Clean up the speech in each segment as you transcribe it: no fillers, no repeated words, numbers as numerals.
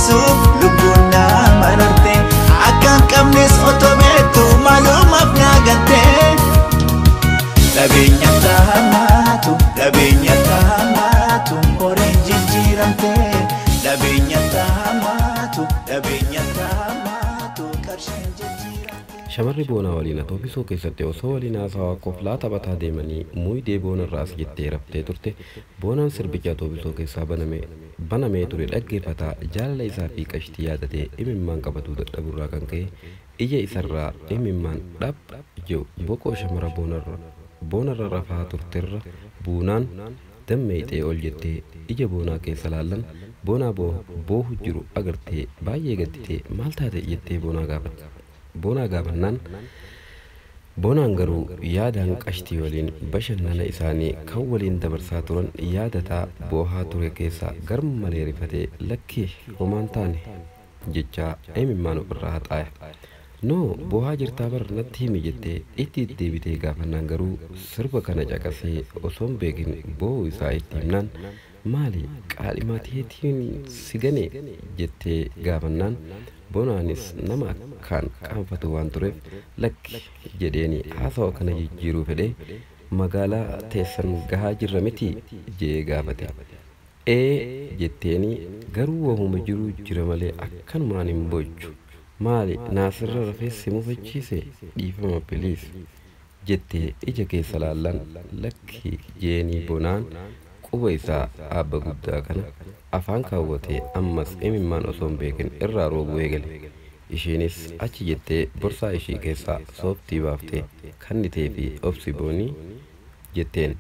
Suuf lubbuun mararte akkan qabnes otomeetu maalumaaf naagante. Dhabeenya taamaatu horiin jijjiiramte. Dhabeenya taamaatu qarshiin jijjiiramte. Shamarri boonaa waliin atoobisoo keessatti osoo waliin haasawaa qoflaa taphataa deemanii muuyidee boonarraas jettee raftee turte. Boonaan sirbicha atoobisoo keessaa banamee ture dhaggeeffataa jaalala isaa fi qashtii yaadatee imimmaan qabatuu dadhaburraa kan ka'e ija isarraa imimmaan dhab jiru boqoo shamara boonarra rafaa turterra buunaan dammeeyxee ol jettee ija boonaa keessa laallan boonaa boohu jiru agartee baay'ee gadditee maal taate jettee boonaa gaafannaan boonaan garuu yaadaan qashtii waliin bashannana isaanii kan waliin dabarsaa turan yaadataa boohaa ture keessaa garmalee rifatee lakkii homaan taane jechaa imimmaan ofirraa haxaaya. Noo boohaa jirtaa bar natti himi jettee itti deebitee gaafannaan garuu sirba kana caqasee osoon beekin boo'uu isaa itti himnaan maali qaadhimaateetiin si gane jettee gaafannaan boonaanis nama akkaan qaanfatu waan tureef lakki jedheeni haasawa kana jijjiiruu fedhee magaalaa teessan gahaa jirra miti jee gaafate. Jetteeni garuu wahuma jiruu jira malee akkanumaan hin bochu. Maali naasirra rafeessi mufachiise dhiifama biliis jettee ija keessa laallan lakki jeenii boonaan quba isaa abba guddaa kana afaan kaawwatee ammas imimmaan osoon beekin irraa roobuu eegale. Isheenis achi jettee borsaa ishii keessaa sooftii baaftee kannitee fi obsi boonii jetteen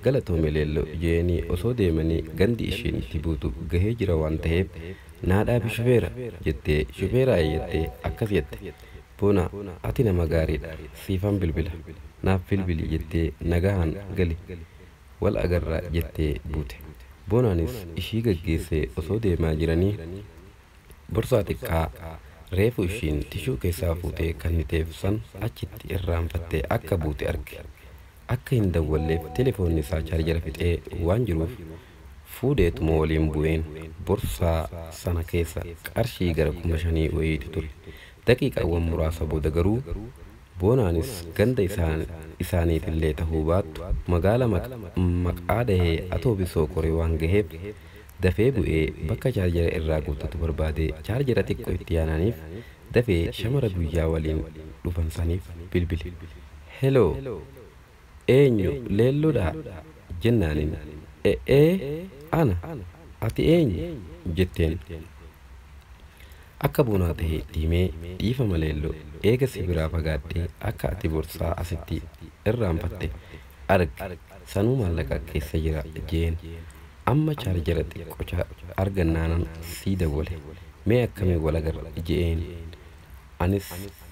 galatoome leelloo jeenii osoo deemanii gandi isheen itti buutu gahee jira waan ta'eef naadhaabi shufeera jettee shufeeraa eeyyattee akkas jette. Boonaa ati nama gaariidha siifan bilbila naaf bilbili jettee nagahaan gali wal agarraa jettee buute. Boonaanis ishii gaggeessee osoo deemaa jiranii borsaa xiqqaa reefu ishiin tishuu keessaa fuutee kanniteef san achitti irraanfattee akka buute arge. Akka hin dawwalleef telefoonni isaa chaarjara fixee waan jiruuf fuudheetuma waliin bu'een borsaa sana keessa qarshii gara 5,000 wayiitu ture. Daqiiqaawwan muraasa booda garuu boonaanis ganda isaaniitillee tahuu baattu magaala maqaa dhahee atoobisoo koree waan gaheef dafee bu'ee bakka chaarjara irraa guuttatu barbaade chaarjara xiqqoo itti yaananiif dafee shamara guyyaa waliin dhufan saniif bilbile. Heloo eenyu leelloodha jennaaniin ana ati eenyu jetteen. Akka boonaa tahee diimee dhiifama leelloo eega si biraa fagaaddee akka ati borsaa asitti irraanfatte arge sanuu maallaqa keessa jira jeen amma chaarjara xiqqoo argannaanan sii dawwale mee akkamii walagarra jeen. Anis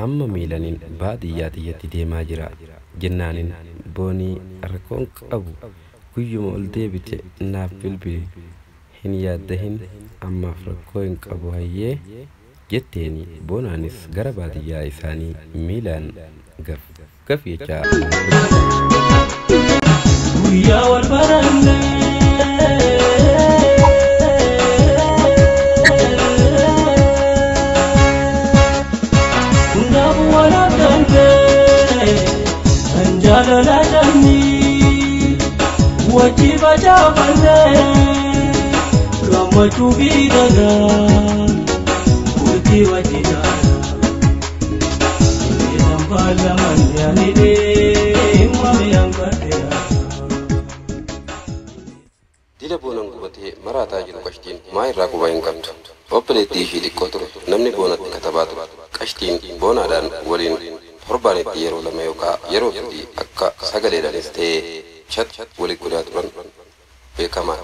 amma miilaniin baadiyyaa xiyyatti deemaa jira jennaaniin boonii rakkoon qabu guyyuma ol deebite naaf bilbili hin yaaddahin ammaaf rakkoo hin qabu hayyee jetteeni. Boonaanis gara baadiyyaa isaanii miilaan gaf jechaa guyyaa wal barannee hundaaf wal abdannee anjaalala dannii wajji facaafannee gammachuu fi dagaa wajji dagaa jedhan baalaman yaanidee mamiyaan baddeera. Dida boonaan gubatee maraataa jiru qashtiin maa irraa quba hin qabdu. Obboleettii ishii xiqqoo ture namni boonatti katabaa ture. Qashtiin boonaadhaan waliin torbaanitti yeroo lama yookaan yeroo sadii akka sagaleedhaanis ta'ee chat waliin godhaa turan beekamaa.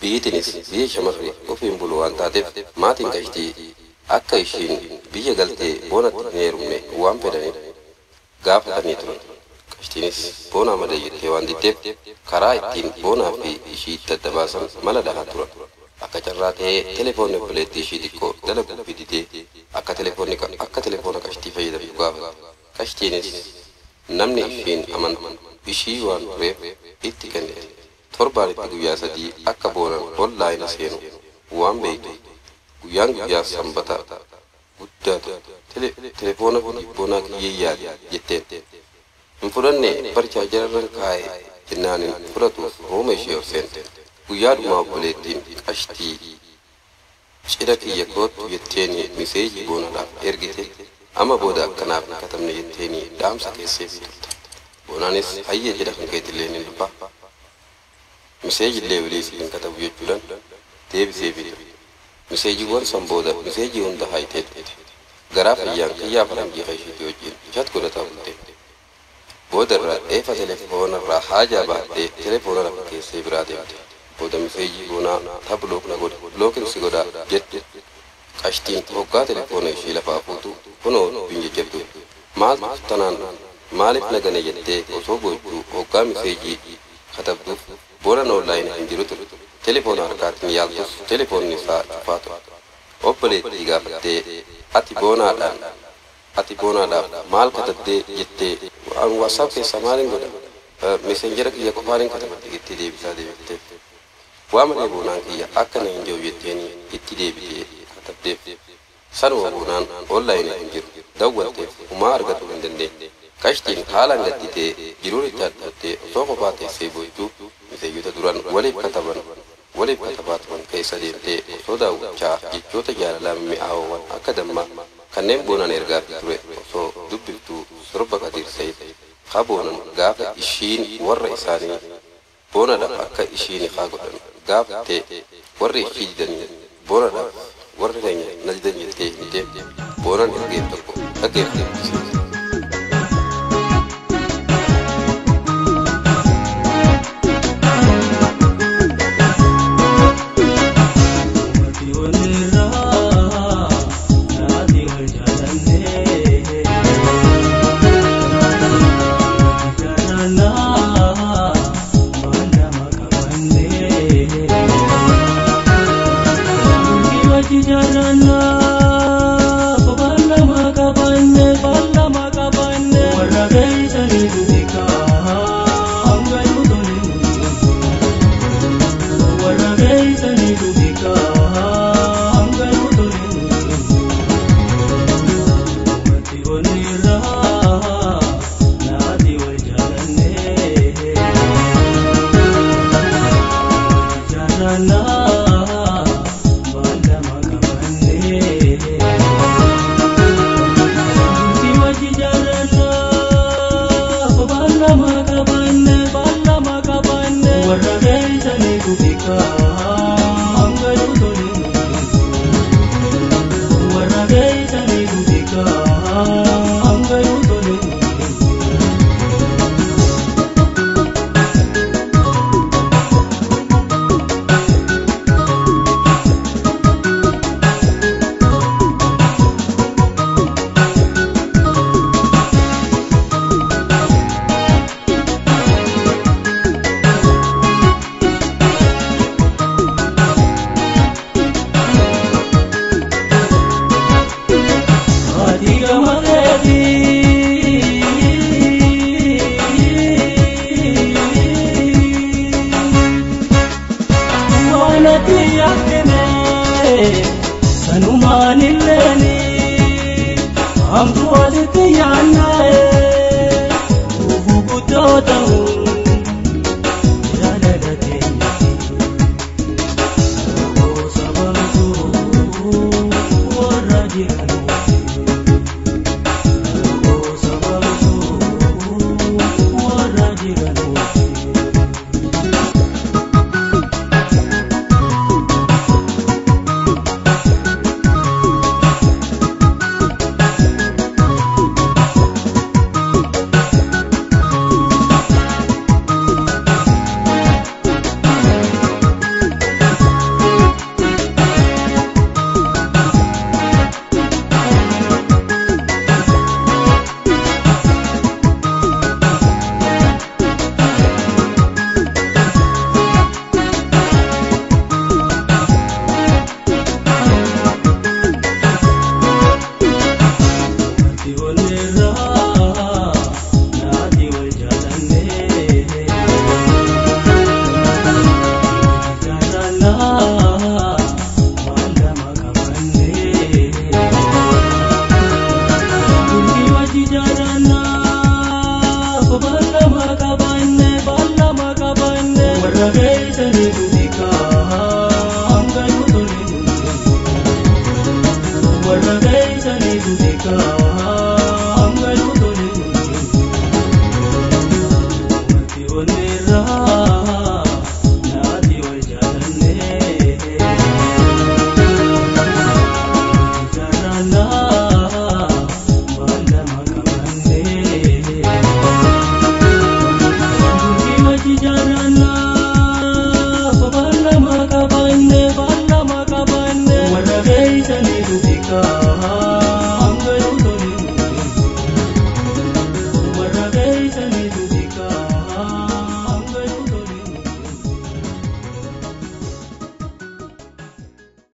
Biyyiitinis biyya shamarree ofiin bulu waan taateef maatiin qashtii akka ishiin biyya galtee boonatti hin heerumne waan fedhaniif gaafatanii turan. Qashtiinis boonaa malee jettee waan diddeef karaa ittiin boonaa fi ishii itti adda baasan mala dhahaa turan. Akka carraa ta'ee telefoonni obboleettii ishii xiqqoo dalaguu fi didee akka telefoona qashtii fayyadamtu gaafate. Qashtiinis namni ishiin amantu ishii waan tureef itti kennite. Torbaanitti guyyaa sadii akka boonaan onlaayina seenu waan beektu guyyaan guyyaa sanbata guddaatu telefoona boonaa kiyyee yaadi jetteen hin fudhanne barchaa jararran kaa'ee jennaan hin fudhatuuf rooma ishee ol seente guyyaadhumaa obboleettiin qashtii cidha kiyya kootu jetteeni miseejii boonaadhaaf ergite amma booda akkanaaf hin katabne jetteeni dhaamsa keessee fiturte boonaanis hayyee jedha kan keetillee ni dubba miseejillee wiliis hin katabu jechuudhaan deebisee fiture miseejiiwwan san booda miseejii hunda haayitee dhufte garaa fayyaan kiyyaa faranjii isheetii wajjin chat godhataa bulte boodarraa dheefa telefoonarraa haajaa baattee telefoona lafa keessee biraa deemte booda miseejii boonaa ta blook na godhe blookin si godhaa jette qashtiin hoggaa telefoona ishee lafaa fuutu kunoo dubbiin jajjabdu maaltu tanaan maaliif nagane jettee osoo gochuu hoggaa miseejii katabduuf boonan onlaayinii hin jiru ture telefoona harkaatiin yaaltus telefoonni isaa cufaa ture obboleettii gaafattee ati boonaadhaaf maal katabdee jettee waasaap keessaa maaliin godha meseenjera kiyya qofaaniin katabatti jettee deebisaa deebitee waa malee boonaan kiyya akka na hin jiru jetteeni itti deebitee katabdeef sanuma boonaan onlaayinii hin jiru dawwalteef humaa argatu hin dandeenye qashtiin haalaan gadditee jiruun itti addattee osoo kophaa teessee boojjuu miseeyyota duran waliif katabaa turan keessa deemtee osoo daawwachaa jechoota jaalalaa mi'aawwan akka dammaa kanneen boonan ergaa ture osoo dubbiftuu sorba qadiirsee haa boonan gaafa ishiin warra isaanii boonadhaaf akka ishiin haa godhan gaaftee warri ishii didanii boonadhaaf warri keenya na didan jettee himtee boonan ergeef tokko dhaggeeffatee